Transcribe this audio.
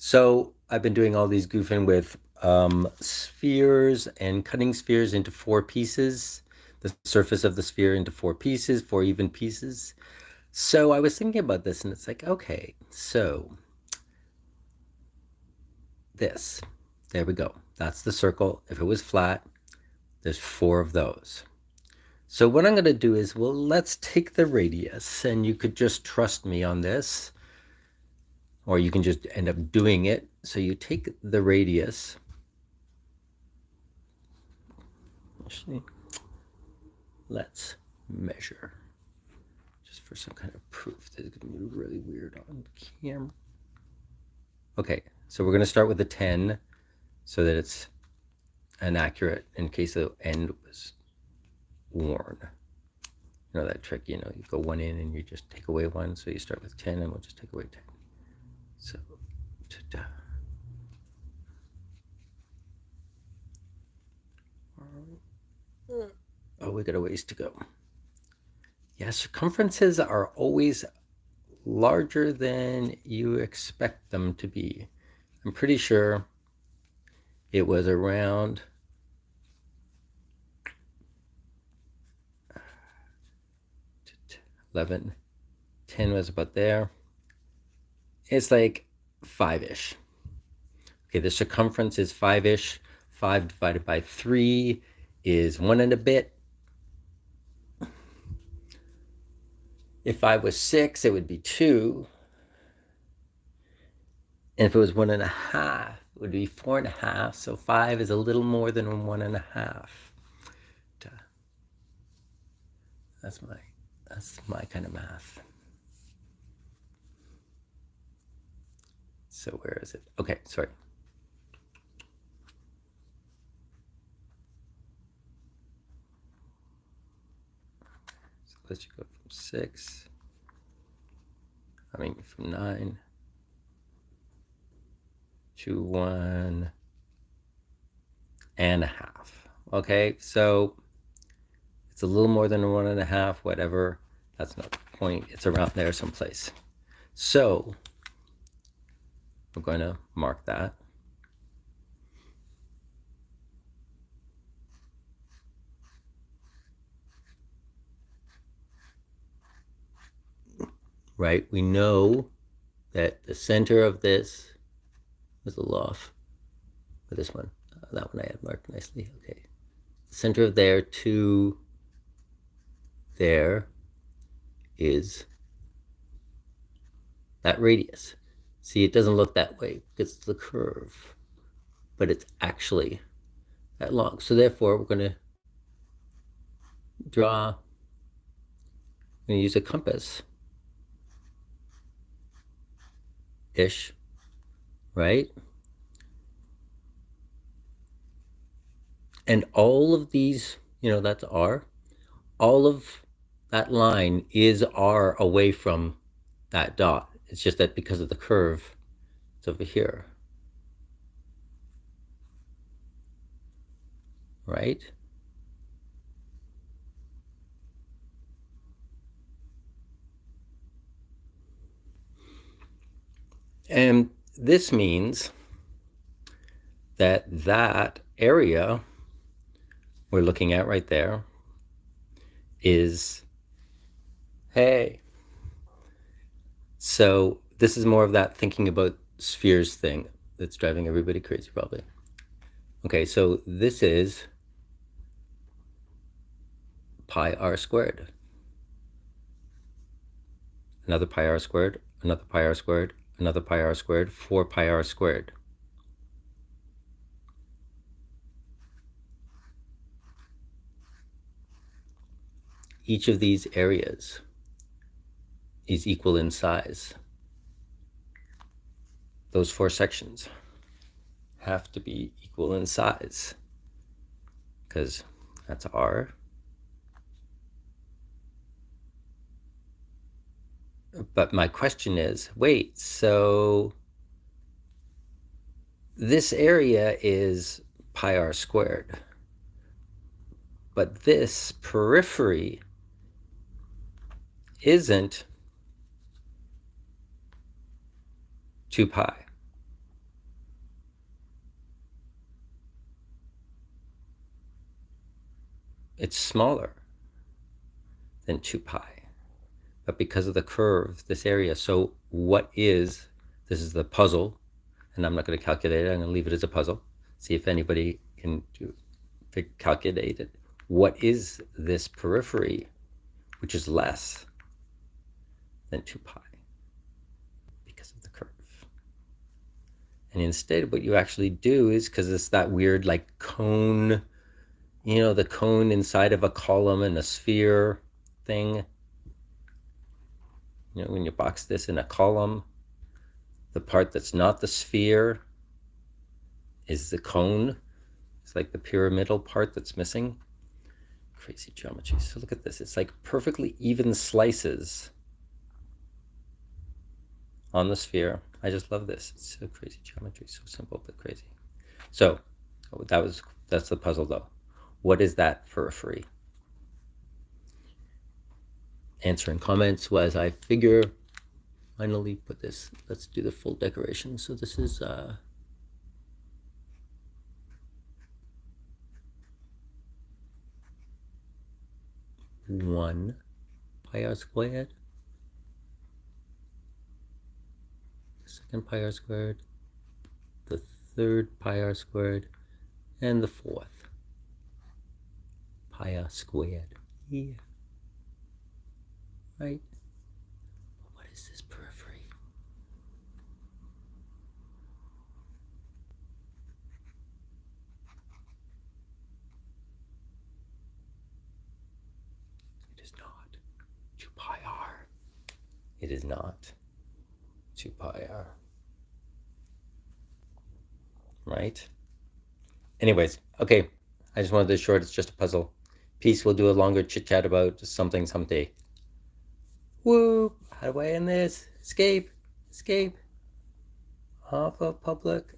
So I've been doing all these goofing with spheres and cutting spheres into four pieces, the surface of the sphere into four pieces, four even pieces. So I was thinking about this and it's like, okay, so this, there we go. That's the circle. If it was flat, there's four of those. So what I'm going to do is, well, let's take the radius, and you could just trust me on this, or you can just end up doing it. So you take the radius. Actually, let's measure just for some kind of proof. This is going to be really weird on camera. Okay, so we're going to start with the 10 so that it's inaccurate in case the end was worn. You know that trick, you go one in and you just take away one. So you start with 10 and we'll just take away 10. So, ta-da. Oh, we got a ways to go. Yeah, circumferences are always larger than you expect them to be. I'm pretty sure it was around 11, 10 was about there. It's like 5-ish. Okay, the circumference is 5-ish. 5 divided by 3 is 1 and a bit. If 5 was 6, it would be 2. And if it was 1.5, it would be 4.5. So 5 is a little more than 1.5. That's my kind of math. So where is it? Okay, sorry. So let's go from 6. From 9 to 1.5. Okay, so it's a little more than 1.5, whatever. That's not the point. It's around there someplace. So we're going to mark that. Right? We know that the center of this was a little off with this one. That one I had marked nicely. Okay. The center of there to there is that radius. See, it doesn't look that way because it's the curve, but it's actually that long. So therefore, we're going to use a compass-ish, right? And all of these, that's R. All of that line is R away from that dot. It's just that because of the curve, it's over here. Right? And this means that that area we're looking at right there is, hey. So this is more of that thinking about spheres thing that's driving everybody crazy, probably. Okay, so this is pi r squared. Another pi r squared, another pi r squared, another pi r squared, 4 pi r squared. Each of these areas is equal in size. Those 4 sections have to be equal in size because that's R. But my question is, wait, so this area is pi r squared, but this periphery isn't 2 pi. it's smaller than 2 pi. But because of the curve, this area, so what is, this is the puzzle, and I'm not going to calculate it, I'm going to leave it as a puzzle, see if anybody can calculate it. What is this periphery, which is less than 2 pi because of the curve? And instead, what you actually do is, because it's that weird like cone, you know, the cone inside of a column and a sphere thing. You know, when you box this in a column, the part that's not the sphere is the cone. It's like the pyramidal part that's missing. Crazy geometry. So look at this. It's like perfectly even slices on the sphere. I just love this. It's so crazy geometry. So simple but crazy. So that's the puzzle though. What is that periphery? Answer in comments as I figure. Finally put this. Let's do the full decoration. So this is 1 pi r squared, the second pi r squared, the third pi r squared, and the fourth pi r squared. Yeah. Right? What is this periphery? It is not 2 pi r. It is not 2 pi r. Right? Anyways, okay. I just wanted this short. It's just a puzzle. Peace. We'll do a longer chit chat about something someday. Woo! How do I end this? Escape! Escape! Off of public